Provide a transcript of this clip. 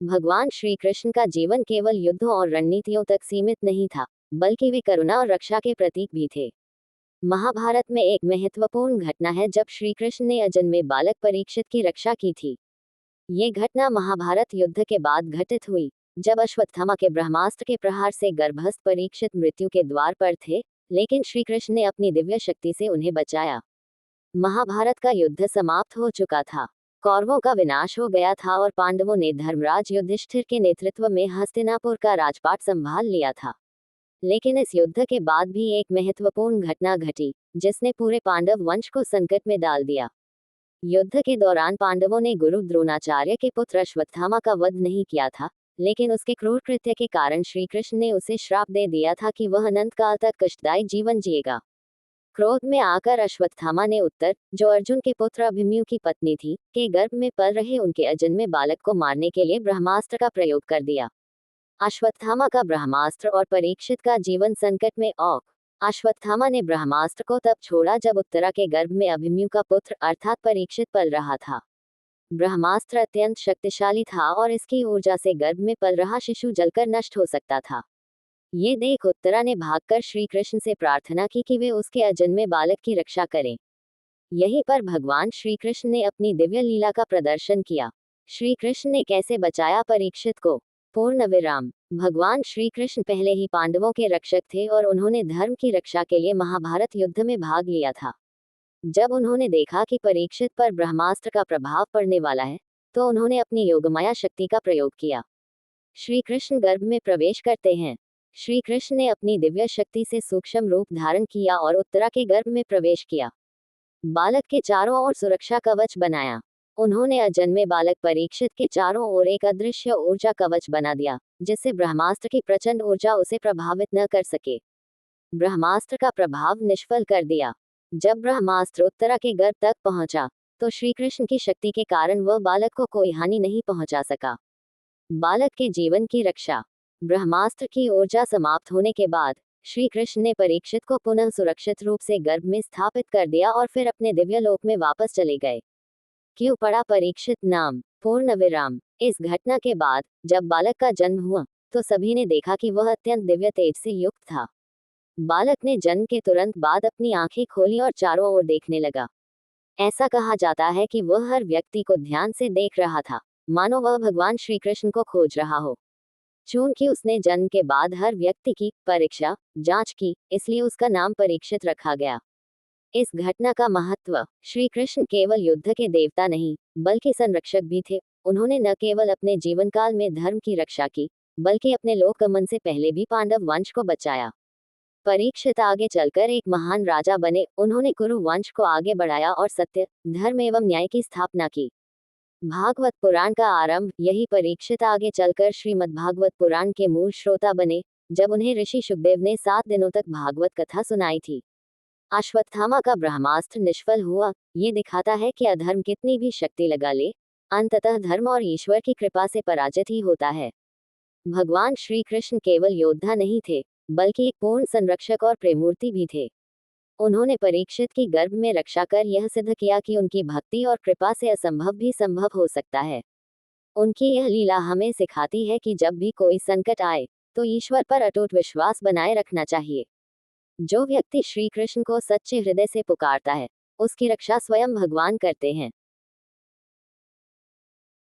भगवान श्री कृष्ण का जीवन केवल युद्धों और रणनीतियों तक सीमित नहीं था, बल्कि वे करुणा और रक्षा के प्रतीक भी थे। महाभारत में एक महत्वपूर्ण घटना है जब श्री कृष्ण ने अजन्मे बालक परीक्षित की रक्षा की थी। ये घटना महाभारत युद्ध के बाद घटित हुई, जब अश्वत्थामा के ब्रह्मास्त्र के प्रहार से गर्भस्थ परीक्षित मृत्यु के द्वार पर थे, लेकिन श्री कृष्ण ने अपनी दिव्य शक्ति से उन्हें बचाया। महाभारत का युद्ध समाप्त हो चुका था। कौरवों का विनाश हो गया था और पांडवों ने धर्मराज युधिष्ठिर के नेतृत्व में हस्तिनापुर का राजपाट संभाल लिया था। लेकिन इस युद्ध के बाद भी एक महत्वपूर्ण घटना घटी, जिसने पूरे पांडव वंश को संकट में डाल दिया। युद्ध के दौरान पांडवों ने गुरु द्रोणाचार्य के पुत्र अश्वत्थामा का वध नहीं किया था, लेकिन उसके क्रूर कृत्य के कारण श्री कृष्ण ने उसे श्राप दे दिया था कि वह अनंत काल तक कष्टदायी जीवन जिएगा। क्रोध में आकर अश्वत्थामा ने उत्तर, जो अर्जुन के पुत्र अभिमन्यु की पत्नी थी, के गर्भ में पल रहे उनके अजन्मे बालक को मारने के लिए ब्रह्मास्त्र का प्रयोग कर दिया। अश्वत्थामा का ब्रह्मास्त्र और परीक्षित का जीवन संकट में। अश्वत्थामा ने ब्रह्मास्त्र को तब छोड़ा जब उत्तरा के गर्भ में अभिमन्यु का पुत्र अर्थात परीक्षित पल रहा था। ब्रह्मास्त्र अत्यंत शक्तिशाली था और इसकी ऊर्जा से गर्भ में पल रहा शिशु जलकर नष्ट हो सकता था। ये देख उत्तरा ने भागकर श्री कृष्ण से प्रार्थना की कि वे उसके अजन्मे बालक की रक्षा करें। यहीं पर भगवान श्री कृष्ण ने अपनी दिव्य लीला का प्रदर्शन किया। श्री कृष्ण ने कैसे बचाया परीक्षित को। पूर्ण विराम। भगवान श्री कृष्ण पहले ही पांडवों के रक्षक थे और उन्होंने धर्म की रक्षा के लिए महाभारत युद्ध में भाग लिया था। जब उन्होंने देखा कि परीक्षित पर ब्रह्मास्त्र का प्रभाव पड़ने वाला है, तो उन्होंने अपनी योगमाया शक्ति का प्रयोग किया। श्री कृष्ण गर्भ में प्रवेश करते हैं। श्री कृष्ण ने अपनी दिव्य शक्ति से सूक्ष्म रूप धारण किया और उत्तरा के गर्भ में प्रवेश किया। बालक के चारों ओर सुरक्षा कवच बनाया। उन्होंने अजन्मे बालक परीक्षित के चारों ओर एक अदृश्य ऊर्जा कवच बना दिया, जिससे ब्रह्मास्त्र की प्रचंड ऊर्जा उसे प्रभावित न कर सके। ब्रह्मास्त्र का प्रभाव निष्फल कर दिया। जब ब्रह्मास्त्र उत्तरा के गर्भ तक पहुंचा, तो श्री कृष्ण की शक्ति के कारण वह बालक को कोई हानि नहीं पहुंचा सका। बालक के जीवन की रक्षा। ब्रह्मास्त्र की ऊर्जा समाप्त होने के बाद श्री कृष्ण ने परीक्षित को पुनः सुरक्षित रूप से गर्भ में स्थापित कर दिया और फिर अपने दिव्य लोक में वापस चले गए। क्यों पड़ा परीक्षित नाम। पूर्ण विराम। इस घटना के बाद जब बालक का जन्म हुआ, तो सभी ने देखा कि वह अत्यंत दिव्य तेज से युक्त था। बालक ने जन्म के तुरंत बाद अपनी आंखें खोली और चारों ओर देखने लगा। ऐसा कहा जाता है कि वह हर व्यक्ति को ध्यान से देख रहा था, मानो वह भगवान श्री कृष्ण को खोज रहा हो। चूंकि उसने जन्म के बाद हर व्यक्ति की परीक्षा जांच की, इसलिए उसका नाम परीक्षित रखा गया। इस घटना का महत्व। श्री कृष्ण केवल युद्ध के देवता नहीं, बल्कि संरक्षक भी थे। उन्होंने न केवल अपने जीवन काल में धर्म की रक्षा की, बल्कि अपने लोक गमन से पहले भी पांडव वंश को बचाया। परीक्षित आगे चलकर एक महान राजा बने। उन्होंने कुरु वंश को आगे बढ़ाया और सत्य, धर्म एवं न्याय की स्थापना की। भागवत पुराण का आरंभ। यही परीक्षित आगे चलकर श्रीमद् भागवत पुराण के मूल श्रोता बने, जब उन्हें ऋषि शुकदेव ने 7 दिनों तक भागवत कथा सुनाई थी। अश्वत्थामा का ब्रह्मास्त्र निष्फल हुआ। ये दिखाता है कि अधर्म कितनी भी शक्ति लगा ले, अंततः धर्म और ईश्वर की कृपा से पराजित ही होता है। भगवान श्री कृष्ण केवल योद्धा नहीं थे, बल्कि एक पूर्ण संरक्षक और प्रेमूर्ति भी थे। उन्होंने परीक्षित की गर्भ में रक्षा कर यह सिद्ध किया कि उनकी भक्ति और कृपा से असंभव भी संभव हो सकता है। उनकी यह लीला हमें सिखाती है कि जब भी कोई संकट आए, तो ईश्वर पर अटूट विश्वास बनाए रखना चाहिए। जो व्यक्ति श्री कृष्ण को सच्चे हृदय से पुकारता है, उसकी रक्षा स्वयं भगवान करते हैं।